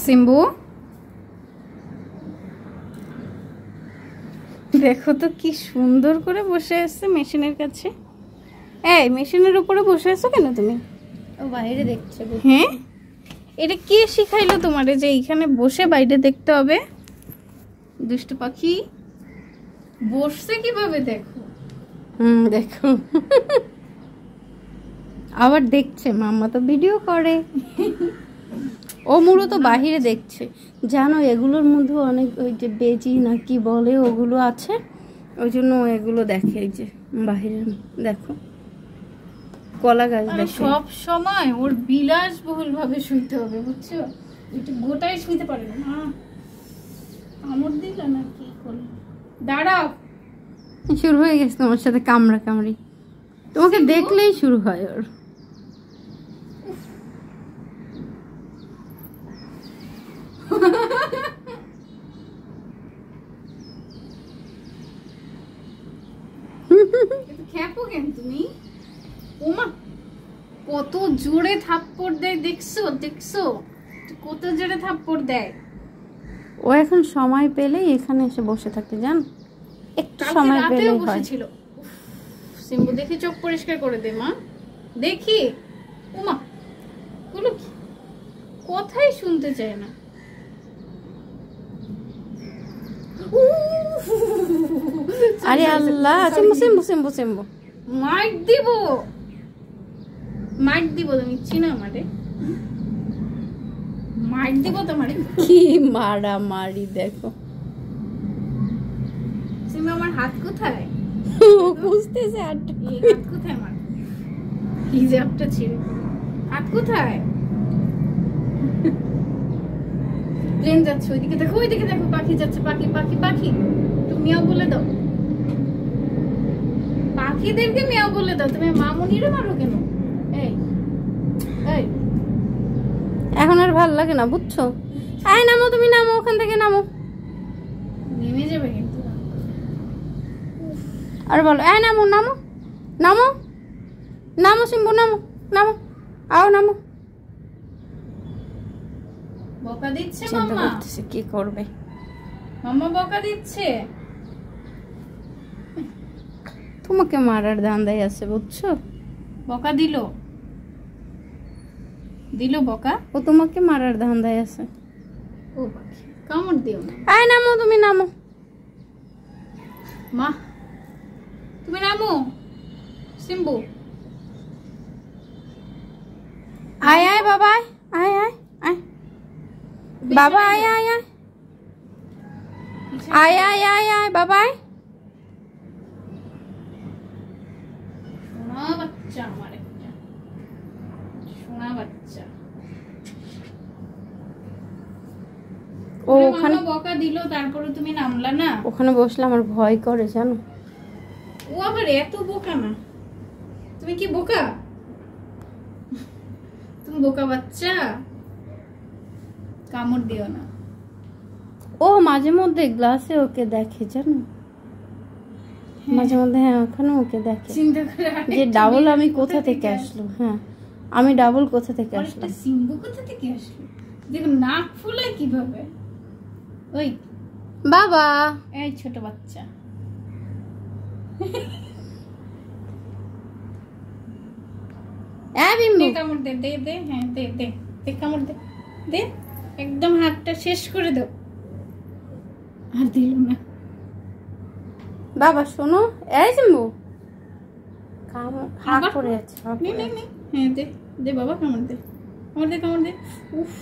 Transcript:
সিম্বু দেখো তো কি সুন্দর করে বসে আছে মেশিনের কাছে। এই মেশিনের উপরে বসে আছো কেন তুমি? ও বাইরে দেখছে। হ্যাঁ, এটা কে শিখাইলো তোমারে যে এইখানে বসে বাইরে দেখতে হবে? দুষ্টু পাখি বসছে কিভাবে দেখো। দেখো আবার দেখছে, মাম্মা তো ভিডিও করে। ও মূলত বাহিরে দেখছে, জানো এগুলোর মধ্যে অনেক ওই যে বেজি না কি বলে ওগুলো আছে, ওই জন্য এগুলো দেখে। এই যে বাহিরে দেখো কলা গাছ দেখো। সব সময় ওর বিলাসবহুল ভাবে শুইতে হবে, বুঝছো? একটু গোটায় শুইতে পারে না। কামড় দিল না কি করলো? দাঁড়াও, শুরু হয়ে গেছে তোমার সাথে কামড়া কামড়ি, তোমাকে দেখলেই শুরু হয় ওর। খেপো কেন তুমি? ওমা কত জোরে থাপ্পড় দেয়, দেখছো দেখছো কত জোরে থাপ্পড় দেয়। ও এখন সময় পেলেই এখানে এসে বসে থাকে, জান, একটু সময় পেলেই হয়। সিম্বু দেখি চোখ পরিষ্কার করে দে মা, দেখি। ওমা গুলো কথাই শুনতে চায় না। আরে আল্লাহ, সিম্বু সিম্বু সিম্বু সিম্বু মাইট দিব, মাইট দিব। তুমি চিনো আমারে? মাইট দিব তোমারে। কি মারা মারি দেখো। সিম্বু আমার হাত কোথায়? বুঝতেছে আর এই হাত কোথায় আমার? হিজাবটা ছিঁড়ে হাত কোথায়? প্লেন যাচ্ছে ওইদিকে দেখো, ওইদিকে দেখো পাখি যাচ্ছে। পাখি পাখি পাখি, তুমি মিয়াও বলে দাও। পাখিদেরকে মিয়াও বলে দাও। তুমি মামুনিরে মারো কেন? এই এই এখন আর ভালো লাগে না, বুঝছো? আয় নামো, তুমি নামো, ওখান থেকে নামো। নেমে যাবে কিন্তু। আর বলো, আয় নামো নামো নামো নামো সিম্বু নামো নামো, আও নামো। বকা দিচ্ছে চিন্তা মাম্মা। করতেছে কি করবে। মাম্মা বকা দিচ্ছে। তোমাকে মারার ধান্দায় আছে, বুঝছো? বকা দিল, দিল বকা। ও তোমাকে মারার ধান্দায় আছে। ও পাখি কামড় দিও না। আয় নামো, তুমি নামো। মা তুমি নামো। সিম্বু আয় আয় বাবা, আয় আয় আয় বাবা, আয় আয় আয় আয় আয় আয় আয় বাবা, আয়। সোনা বাচ্চা আমার একটা সোনা বাচ্চা। ও ওখানে বকা দিল, তারপরে তুমি নামলা না। ওখানে বসলে আমার ভয় করে, জানো। ও আবার এত বোকা না। তুমি কি বোকা? তুমি বোকা বাচ্চা, কামড় দিও না। ও মাঝে মধ্যে গ্লাসে ওকে দেখে, জানো, মাঝে মধ্যে। হ্যাঁ, ওখানে ওকে দেখে চিন্তা করে যে ডাবল আমি কোথা থেকে আসলো। হ্যাঁ, আমি ডাবল কোথা থেকে আসলাম। সিম্বু কোথা থেকে আসলো? দেখো নাক ফুলায় কিভাবে। ওই বাবা, এই ছোট বাচ্চা। দে কামড় দে, দে দে, হ্যাঁ দে দে দে, কামড় দে দে, একদম হাতটা শেষ করে দাও। আর দিল না। বাবা শোনো, এই সিম্বু হাত পড়ে যাচ্ছে। নে নে নে, হ্যাঁ দে দে বাবা, কামড় দে, কামড় দে, কামড় দে। উফ